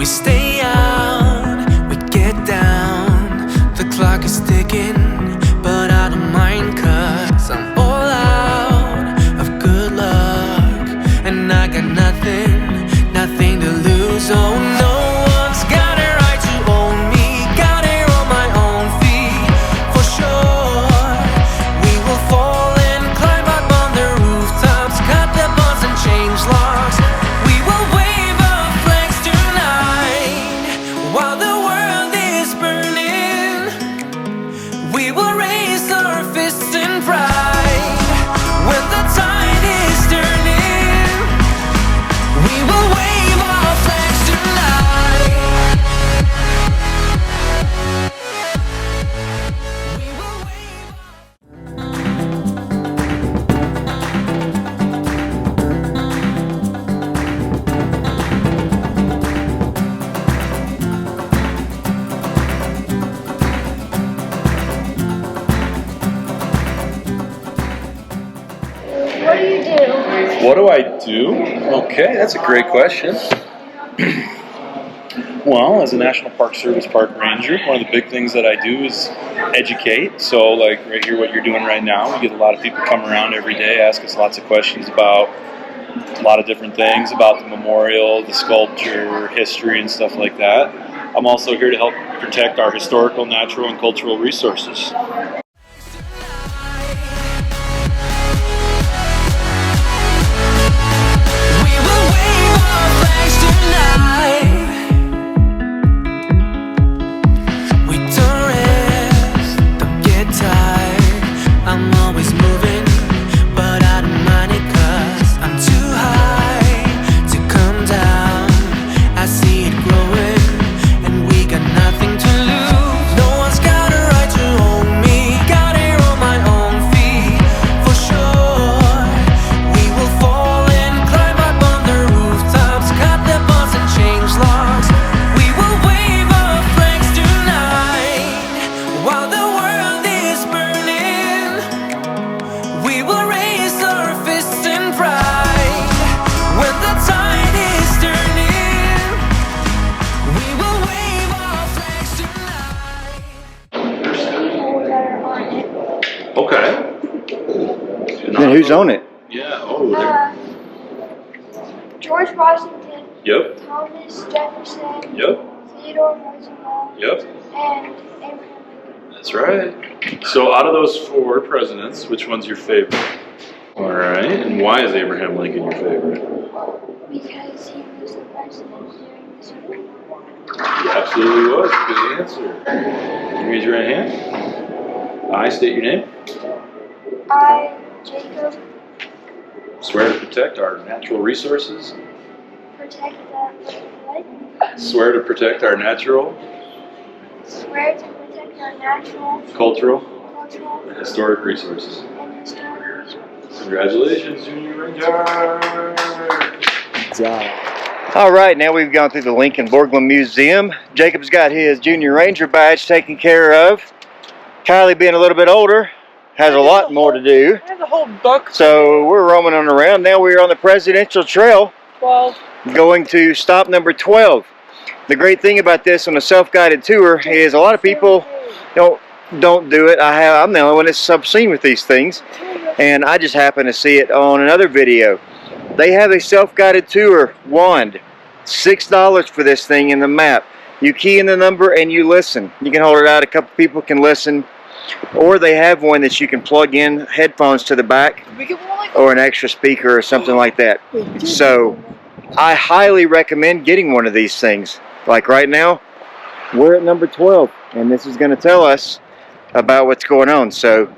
We stay out, we get down. The clock is ticking, but I don't mind, 'cause I'm all out of good luck, and I got nothing to lose. Oh, no one's got a right to own me. Got it on my own feet, for sure. We will fall and climb up on the rooftops, cut the bonds and change locks. We will wave our flags tonight while the world is burning. We will raise our fists in pride when the tide is turning. We will wave our flags tonight. We will wave What do you do? What do I do? Okay, that's a great question. Well, as a National Park Service park ranger, one of the big things that I do is educate. So, like right here, what you're doing right now, we get a lot of people come around every day, ask us lots of questions about a lot of different things, about the memorial, the sculpture, history, and stuff like that. I'm also here to help protect our historical, natural, and cultural resources. We will wave our flags tonight. We don't rest, don't get tired. I'm always moving, but I don't mind it, 'cause I'm too high to come down. I see it growing, and we got nothing to lose. No one's got a right to own me. Got it on my own feet, for sure. We will fall and climb up on the rooftops, cut the bonds and change locks. We will wave our flags tonight while the world is burning. We will raise our fists in pride when the tide is turning. We will wave our flags tonight. Okay. Then who's on it? Yeah. Oh, there. George Washington, Yep. Thomas Jefferson, Yep. Theodore Roosevelt, Yep. and Abraham Lincoln. That's right. So out of those 4 presidents, which one's your favorite? All right. And why is Abraham Lincoln your favorite? Because he was the president during the Civil War. He absolutely was. Good answer. Can you raise your right hand? I state your name. I, Jacob, Swear to protect our natural resources. protect the what? Swear to protect our natural, Swear to protect our natural, cultural, cultural, and historic resources. and historic resources. Congratulations, Junior Ranger! All right, now we've gone through the Lincoln Borglum Museum. Jacob's got his Junior Ranger badge taken care of. Kylie, being a little bit older, has a lot more to do. I have the whole book. So we're roaming on around. Now we're on the Presidential Trail, 12. going to stop number 12. The great thing about this on a self-guided tour is a lot of people don't do it. I'm the only one that's obscene with these things, and I just happened to see it on another video. They have a self-guided tour wand, $6 for this thing in the map. You key in the number and you listen. You can hold it out, a couple people can listen, or they have one that you can plug in headphones to the back, Did we get one like or an extra speaker or something like that. So I highly recommend getting one of these things. Like right now, we're at number 12, and this is going to tell us about what's going on. So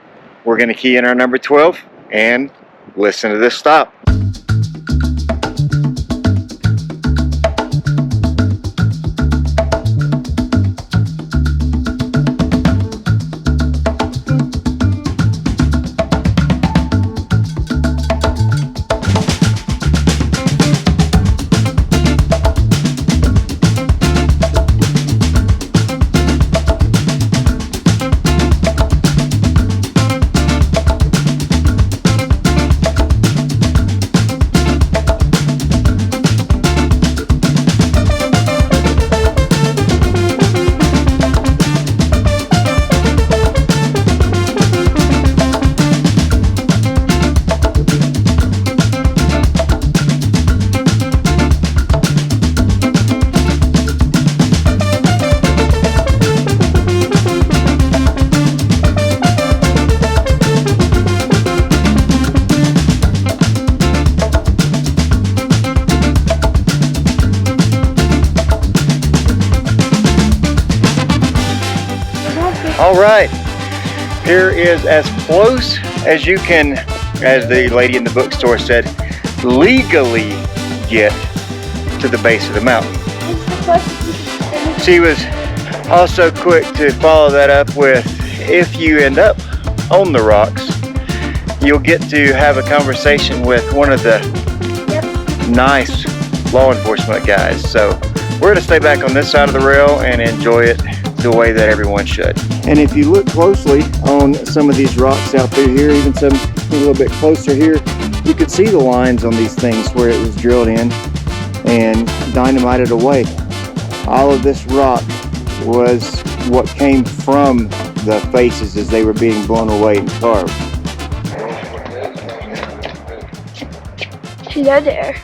we're going to key in our number 12 and listen to this stop. All right, here is as close as you can, as the lady in the bookstore said, legally get to the base of the mountain. She was also quick to follow that up with, if you end up on the rocks, you'll get to have a conversation with one of the nice law enforcement guys. So we're going to stay back on this side of the rail and enjoy it the way that everyone should. And if you look closely on some of these rocks out through here, even some a little bit closer here, you could see the lines on these things where it was drilled in and dynamited away. All of this rock was what came from the faces as they were being blown away and carved. Hello there.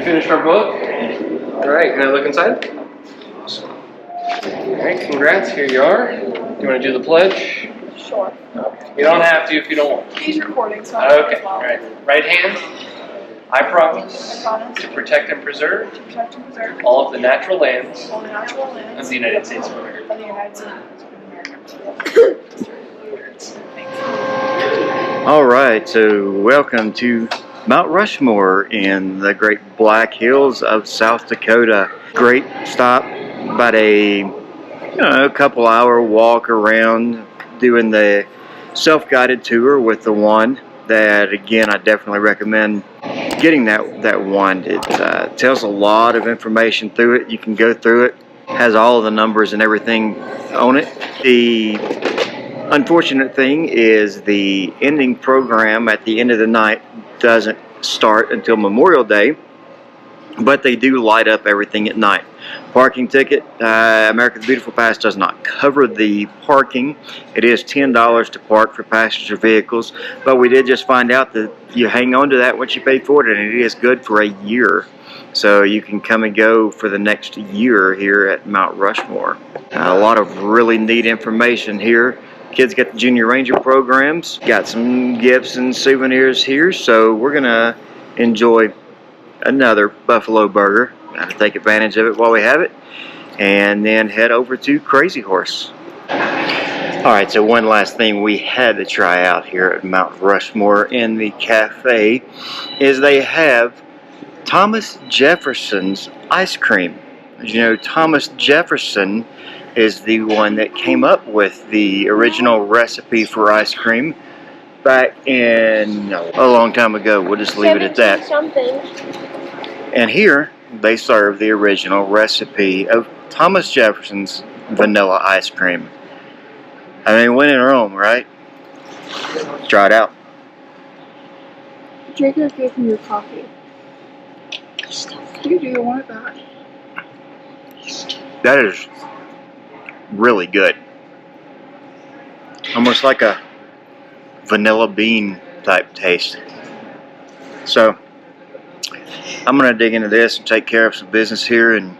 Finished our book. All right, can I look inside? All right, congrats. Here you are. Do you want to do the pledge? Sure. You don't have to if you don't want. He's recording, so I Okay. as well. All right. Right hand. I promise. I promise To protect and preserve to protect and preserve all of the natural lands all the natural lands of the United States of America. of the United States of America. All right, so welcome to Mount Rushmore in the great Black Hills of South Dakota. Great stop, about a couple hour walk around doing the self-guided tour with the one that, again, I definitely recommend getting that one. It tells a lot of information through it. You can go through it, has all of the numbers and everything on it. The unfortunate thing is the ending program at the end of the night doesn't start until Memorial Day, but they do light up everything at night. Parking ticket, America the Beautiful Pass does not cover the parking. It is $10 to park for passenger vehicles, but we did just find out that you hang on to that once you pay for it, and it is good for a year. So you can come and go for the next year here at Mount Rushmore. A lot of really neat information here. Kids got the Junior Ranger programs, got some gifts and souvenirs here, so we're gonna enjoy another buffalo burger. Gotta take advantage of it while we have it, and then head over to Crazy Horse. Alright, so one last thing we had to try out here at Mount Rushmore in the cafe is they have Thomas Jefferson's ice cream. As you know, Thomas Jefferson is the one that came up with the original recipe for ice cream back in a long time ago. We'll just leave it at that. And here they serve the original recipe of Thomas Jefferson's vanilla ice cream. I mean, when in Rome, right? Try it out. Jacob gave me your coffee. You do want that. That is really good. Almost like a vanilla bean type taste. So, I'm gonna dig into this and take care of some business here and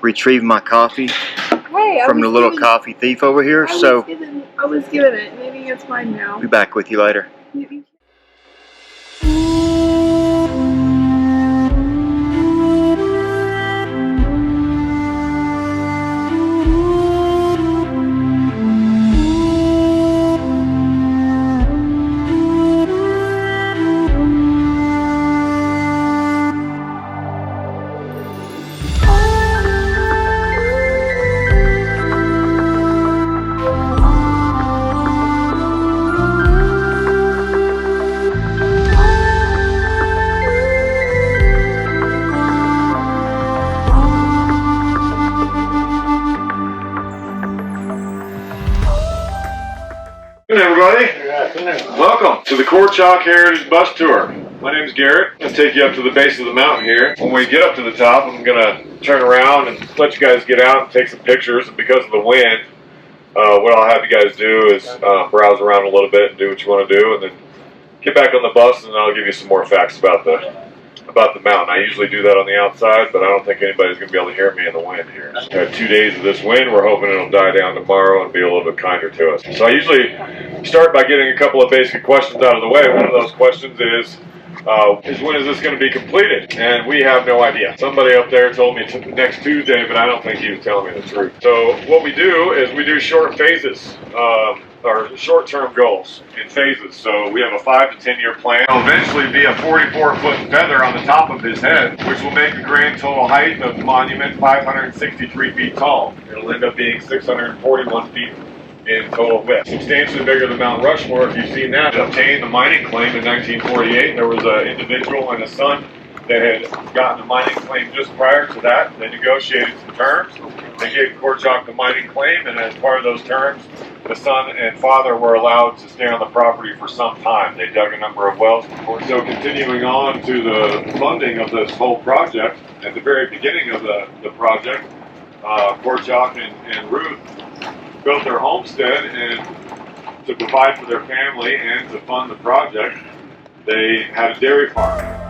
retrieve my coffee Hey, from the little coffee thief over here. So I was given it. Maybe it's mine now. I'll be back with you later. Good everybody. Welcome to the Core Chalk Heritage Bus Tour. My name is Garrett. I'm going to take you up to the base of the mountain here. When we get up to the top, I'm going to turn around and let you guys get out and take some pictures. And because of the wind, what I'll have you guys do is browse around a little bit and do what you want to do, and then get back on the bus and I'll give you some more facts about the mountain. I usually do that on the outside, but I don't think anybody's going to be able to hear me in the wind here. We've had 2 days of this wind. We're hoping it'll die down tomorrow and be a little bit kinder to us. So I usually start by getting a couple of basic questions out of the way. One of those questions is when is this going to be completed? And we have no idea. Somebody up there told me next Tuesday, but I don't think he was telling me the truth. So what we do is we do short phases, or short-term goals in phases. So we have a 5 to 10 year plan. It'll eventually be a 44-foot feather on the top of his head, which will make the grand total height of the monument 563 feet tall. It'll end up being 641 feet in total width. Substantially bigger than Mount Rushmore, if you've seen that. It obtained the mining claim in 1948. There was an individual and his son that had gotten a mining claim just prior to that. They negotiated some terms. They gave Core Chalk the mining claim, and as part of those terms, the son and father were allowed to stay on the property for some time. They dug a number of wells. So continuing on to the funding of this whole project, at the very beginning of the project, Core Chalk and Ruth built their homestead, and to provide for their family and to fund the project, they had a dairy farm.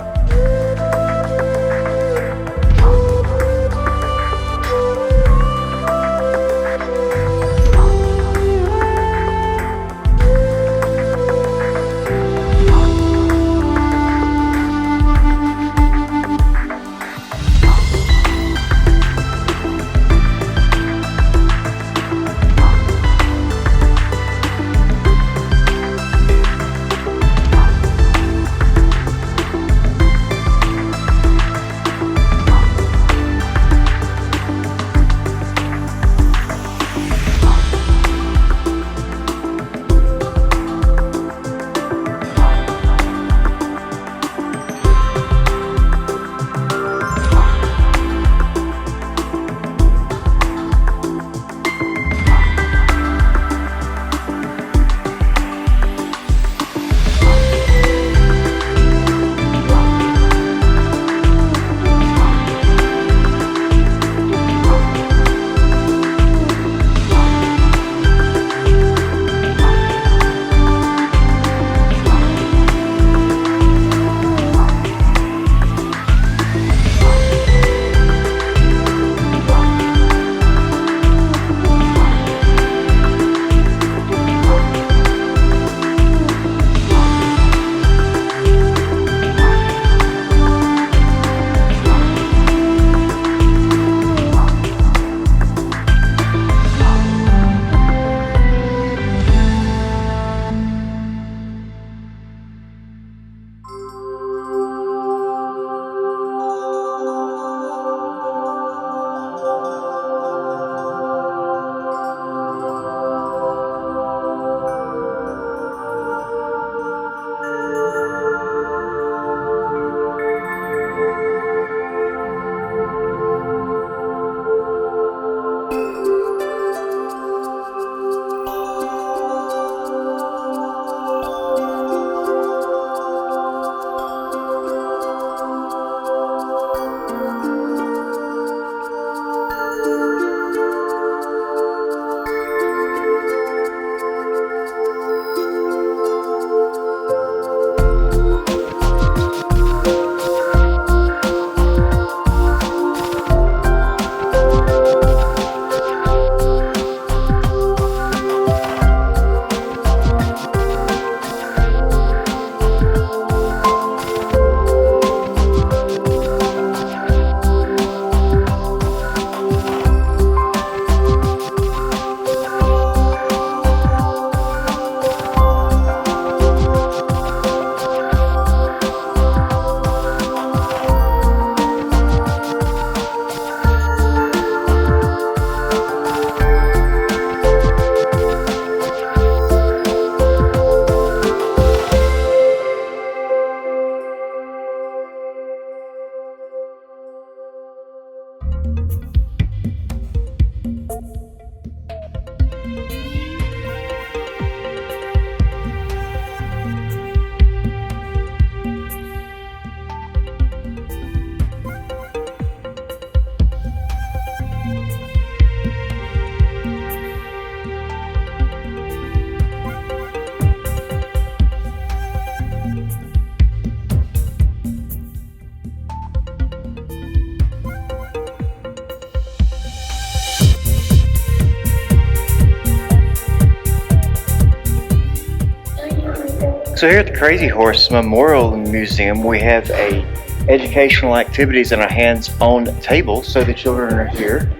So here at the Crazy Horse Memorial Museum, we have a educational activities and a hands-on table. So the children are here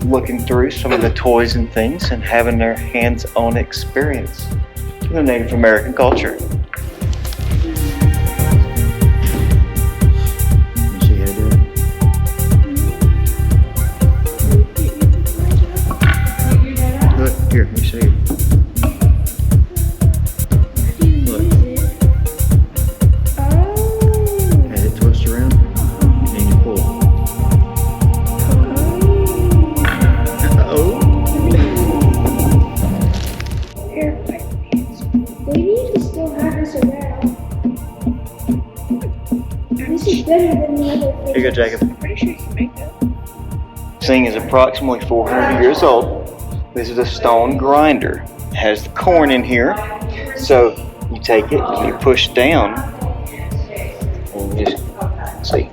looking through some of the toys and things and having their hands-on experience in the Native American culture. You see how to do it? Look, here, let me show you. Look. As it twists around, and you pull. Uh-oh. They need to still have this around. This is better than the other thing. Here you go, Jacob. I'm pretty sure you can make that. This thing is approximately 400 years old. This is a stone grinder. It has the corn in here. So you take it and you push down and you just see.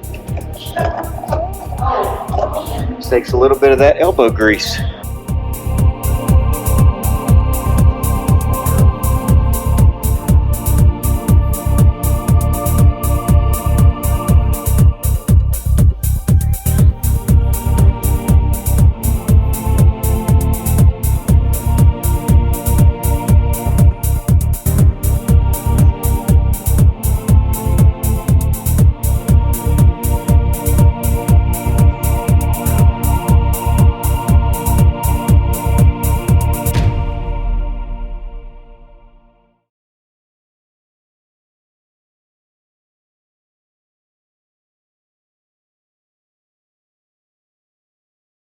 This takes a little bit of that elbow grease.